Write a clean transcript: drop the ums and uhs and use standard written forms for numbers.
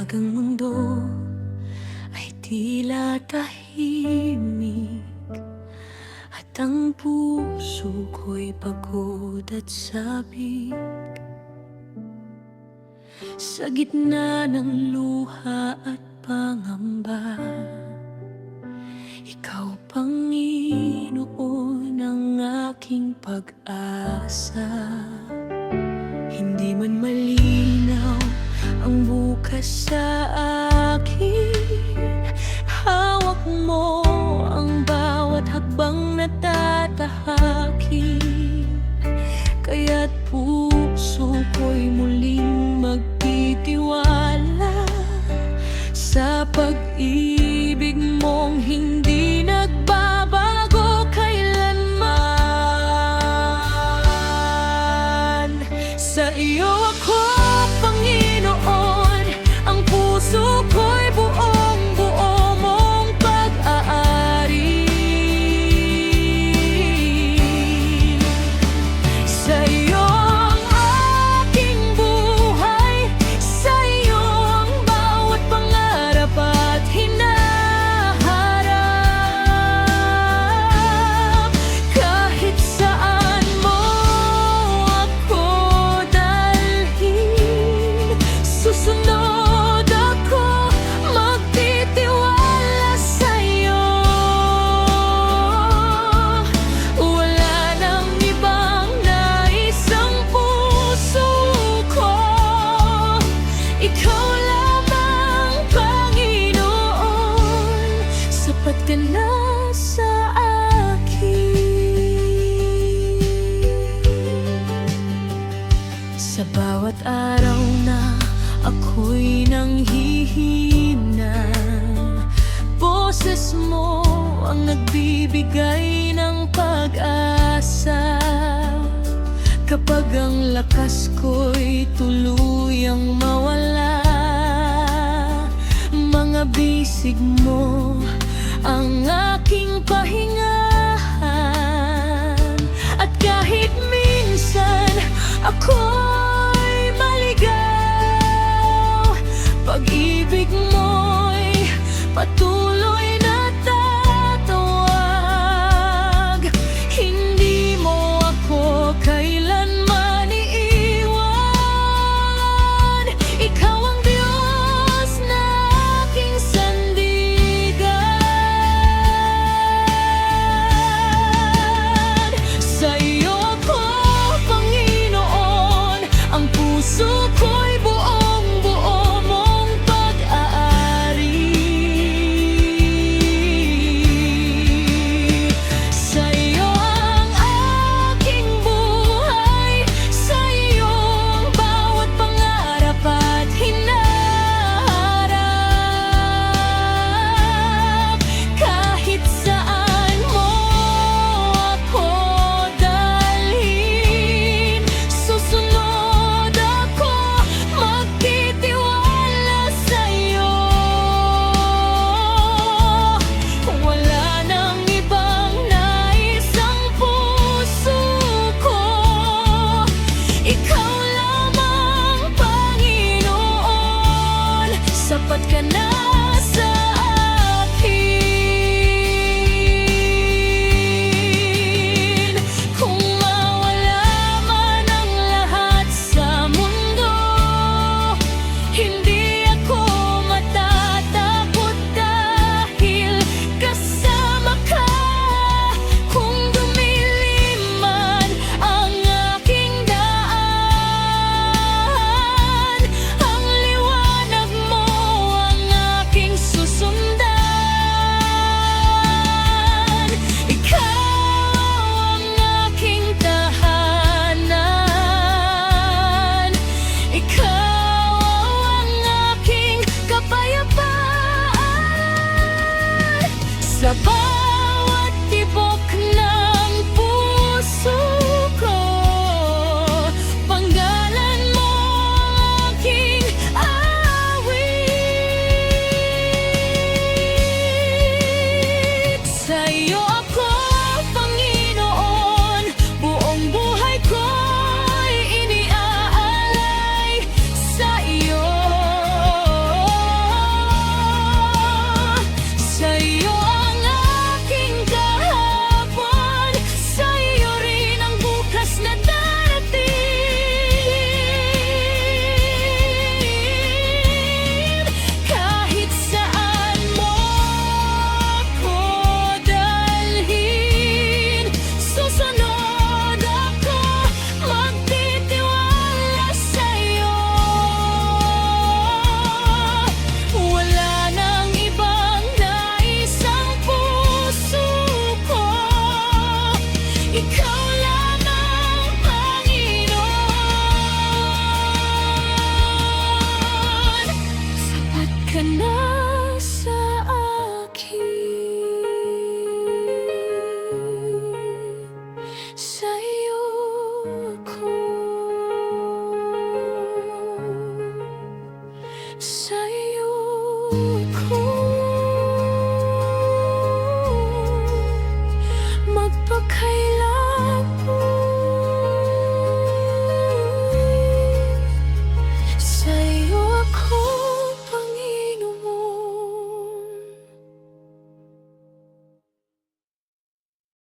Kapag ang mundo ay tila tahimik at ang puso ko'y pagod at sabik, sa gitna ng luha at pangamba, ikaw, Panginoon, ang aking pag-asa. Hindi man malinaw ang bukas sa akin, hawak mo ang bawat hakbang na tatahakin. Kaya't puso ko'y muling magtitiwala sa pag-ibig mong hindi nagbabago kailanman. Sa iyo ako, Panginoon, ang puso ko'y buong-buo mong pag-aari. Sa iyo ang aking buhay, sa iyo ang bawat pangarap at hinaharap. Kahit saan mo ako dalhin, susunod ako, magtitiwala sa'yo. Wala nang ibang nais ang puso ko, ikaw lamang, Panginoon. Sapat ka na sa akin. Sa bawat araw na ako'y nanghihina, boses mo ang nagbibigay ng pag-asa. Kapag ang lakas ko'y tuluyang mawala, mga bisig mo ang aking pahingahan. At kahit minsan ako'y maligaw, pag-ibig mo'y patuloy na tatawag. Hindi mo ako kailanman iiwan. Ikaw ang Diyos na aking sandigan. Sa iyo ako, Panginoon, ang puso ko'y buong-buo mong pag-aari. Sa iyo ang aking buhay, sa iyo ang bawat pangarap at hinaharap. Kahit saan mo ako dalhin, susunod ako, magtitiwala sa'yo. Wala nang ibang nais ang puso ko, ikaw lamang, Panginoon. Sapat ka na sa akin. Kung mawala man ang lahat sa mundo, hindi ako matatakot dahil kasama ka. Kung dumilim man ang aking daan, ang liwanag mo ang aking susundan. Ikaw ang aking tahanan, ikaw